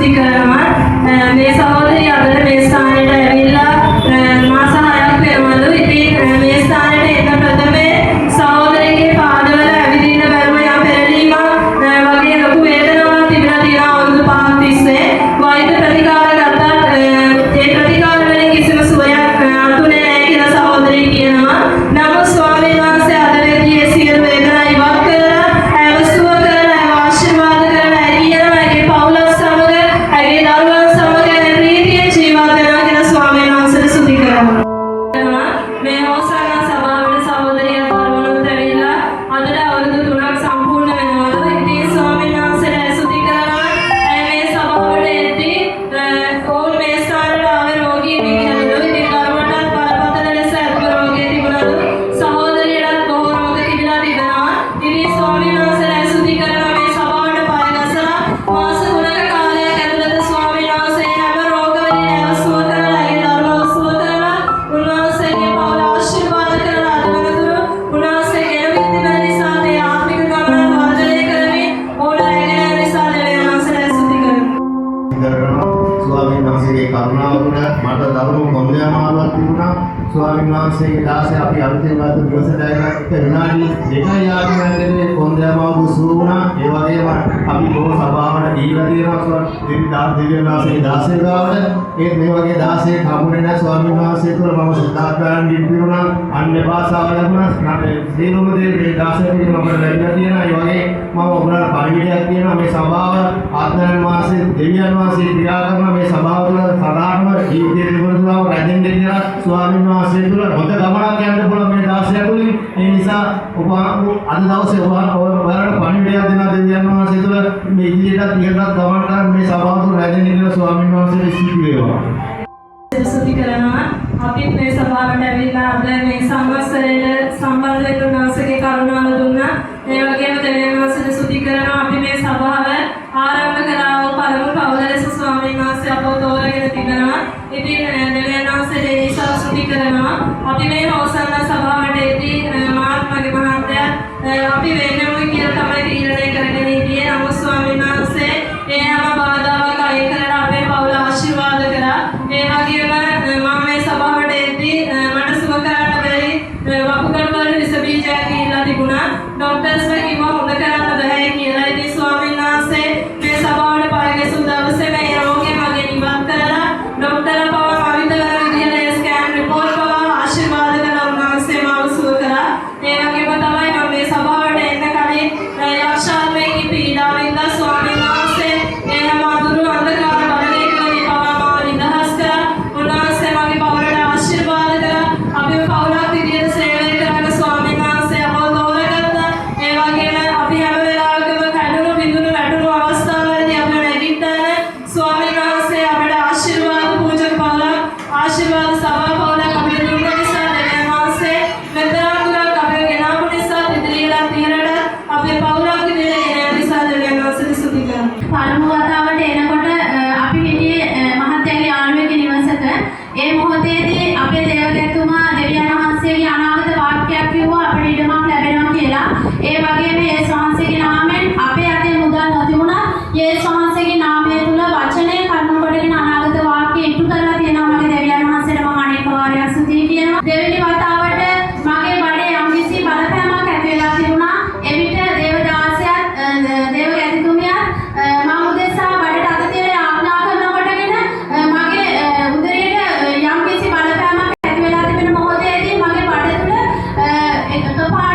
ස්තුති කරනවා. මේ සහෝදරිය අද මේ ස්ථානයට ඇවිල්ලා මාස 6ක් වෙනවලු. ඉතින් මේ ස්ථානයට එන ප්‍රථමේ සහෝදරියගේ පාදවල ඇවිදින්න බැරුව යම් පෙරලීමක් වගේ ලොකු වේදනාවක් තිබුණා තියෙනවා අවුරුදු 5ක් තිස්සේ. වෛද්‍ය ප්‍රතිකාර ගත්තත් ඒ ප්‍රතිකාර වලින් කිසිම සුවයක් අතුනේ නැහැ කියලා සහෝදරිය කියනවා. නමුත් ස්වාමීන් වහන්සේ අද වෙදී සියලු වේදනා ඉවත් කරලා ඇවසුව කරලා ආශිර්වාද කරලා ඇරියනවා. ඒකේ පවුලක් සමග ඇගේ දරුවන් සමග ප්‍රීතියෙන් ජීවත් වෙනවා කියලා ස්වාමීන් වහන්සේට ස්තුති කරනවා. මේ හොසානා සභාවේ සහෝදරිය දරුවනුත් ඇවිල්ලා අදට අවුරුදු 3ක් සම්පූර්ණ වෙනවලු. ඉතින් ස්වාමීන් වහන්සේට ස්තුති කරනවා. මේ සභාවට එද්දී ඕල් මේ ස්ථානවල ආවේ රෝගීන් ඉන්නවලු. ඉතින් දරුවන්ටත් බරපතල ලෙස ඇතුළු රෝගී තිබුණලු. සහෝදරියටත් බොහෝ රෝග තිබිලා තිබෙනවා. ඉතින් ස්වාමීන් වහන්සේට ස්තුති කරනවා. මේ සභාවට පය ගසලා මාස 3ක කාලයක් ඇතුළත ස්වාමීන් වහන්සේ හැම රෝගවලින් ඇවසුව කරලා ඒ දරුවව සුව කරලා උන්වහන්සේගේ පවුල ආශිර්වාද කරලා අද වෙනතුරු උන්වහන්සේ ගෙනවිත් තිබෙන නිසා ඒ ආත්මික ගමන වර්ධනය කරමින් ඕන රැගෙන යන නිසා දෙවියන් වහන්සේට ස්තුති කරනවා. ස්වාමීන් වහන්සේගේ කරුණාව වුණා මට දරුණු කොන්දයාමාවක් තිබුණා. ස්වාමීන් වහන්සේගේ දාසේ අපි අලුතෙන් ගත්ත දිවසටයි එක විනාඩි 2යි ආගමනයේ කොන්දයාමාව සුව වුණා. ඒ වගේම අපි බොහෝ සභාවට දීලා තියෙනවා දෙවියන් වහන්සේගේ දාසේ ගාවට. ඒත් මේ වගේ දාසේ හම්බුනේ නැහැ ස්වාමීන් වහන්සේ තුළ මම සිතාකාරන් දිනුනා අන්‍ය භාෂාව ලැබුණා. සියලුම දේ මේ දාසේ තුළ මම ලැබිලා තියෙනවා. ඒ වගේ මම ඔබලාට පරිවිඩයක් කියනවා මේ සභාව ආත්මයන් වහන්සේ දෙවියන් වහන්සේ ක්‍රියා කරන මේ සභාව තුළ සදාත්ම ජීවිතයේ දිනවලම රැඳෙන්න කියලා ස්වාමීන් වහන්සේ තුළ හොඳ ගමනක් යන්න පුළුවන් මේ දාසය තුළින්. ඒ නිසා ඔබ අද දවසේ ඔයාලට පරිවිඩයක් දෙන දෙවියන් වහන්සේ තුළ මේ ඉදිරියට ඉහළට ගමන් කරන මේ සභාව තුළ රැඳෙන්න කියලා ස්වාමීන් වහන්සේට ස්තුති වේවා. ස්තුති කරනවා. අපි මේ සභාවට ඇවිල්ලා අද මේ සංවත්සරයට සම්බන්ධ වෙන උන්වහන්සේගේ කරුණාව දුන්නා. ඒ වගේම දෙවියන් වහන්සේට ස්තුති කරනවා. අපි මේ සභාව ආරම්භ කළා වූ පළමු පවුල ලෙස ස්වාමීන් වහන්සේ අපව තෝරගෙන තිබෙනවා. ඉතින් දෙවියන් වහන්සේට ඒ නිසා ස්තුති කරනවා. අපි මේ හොසන්න සභාවට එදී මාත් මගේ මහත්තයා අපි වෙන්නම කියලා තමයි තීරණය කරගෙන හිටියේ. නමුත් ස්වාමීන් වහන්සේ ඒ හැම බාධාවක් අයින් කරලා අපේ පවුල ආශිර්වාද කරා. ඒ වගේම මම මේ සභාවට එද්දී මට සුව කරන්න බැරි වකුගඩු වල විස බීජයක් කියලා තිබුණා. ડોක්ටර්ස්ලා කිව්වා හොඳ කරන්න බෑ කියලා. ඉතින් ස්වාමීන් වහන්සේ මේ සභාවට පය ගැසු දවසේ මේ රෝගේ මගෙන් ඉවත් කරලා ડોක්ටර්ලා පවා අවිත කරන විදිහට ස්කෑන් රිපෝට් පවා ආශිර්වාද කරලා උන්වහන්සේ මාව සුව කරා. ඒ වගේම තමයි මම මේ සභාවට එන්න කලින් යක්ෂාත්මයේ පීඩාවෙන් දා ස්වාමීන් වහන්සේ එනම අඳුරු අන්ධකාර බලයෙන් පවා මාව නිදහස් කරා. උන්වහන්සේ මගේ පවුලට ආශිර්වාද කරා. අපි පවුලක් විදිහට සේවය කරන ස්වාමීන් වහන්සේ අපව තෝරගත්තා. ඒ වගේම අපි හැම වෙලාවකම කඩුණු බිඳුණු වැටුණු අවස්ථාවලදී අපි නැගිට්ටන ස්වාමීන් වහන්සේ අපට ආශිර්වාද පූජක පවුලක් ආශිර්වාද සභා පවුලක් අපිට දුන්න නිසා දෙවියන් වහන්සේ මෙතරම් අපිව ගෙනාවු නිසා ඉදිරියට ඉහළට අපේ පවුලක් විදිහට එන නිසා දෙවියන් වහන්සේට ස්තුති කරනවා. පළමු වතාවට එනකොට අපි හිටියේ මහත්යාගේ යාළුවෙක්ගේ නිවසක. ඒ මොහොතේදී අපේ දේවදත්තුමා දෙවියන් වහන්සේගේ අනාගත වාක්‍යයක් කිව්වා අපිට ඉඩමක් ලැබෙනවා කියලා. ඒ වගේම යේසුස් වහන්සේගේ නාමයෙන් අපේ අතේ මුදල් නොතිබුණා. යේසුස් වහන්සේගේ නාමය තුල වචනය කරුණු කොටගෙන අනාගත වාක්‍ය ඉටු කරලා තියෙනවා. මගේ දෙවියන් වහන්සේට මම අනේක වාරයක් ස්තුතියි කියනවා. දෙවෙනි වතාවට මගේ බඩේ යම්කිසි බලපෑමක් ඇති වෙලා තිබුණා. එවිට දේවදාසයත් දේව ගැතිතුමියත් මම උදෙසා බඩට අත තියලා ආඥා කරනකොටගෙන මගේ උදරයට යම්කිසි බලපෑමක් ඇති වෙලා තිබෙන මොහොතේදී මගේ බඩ තුල එකපාරට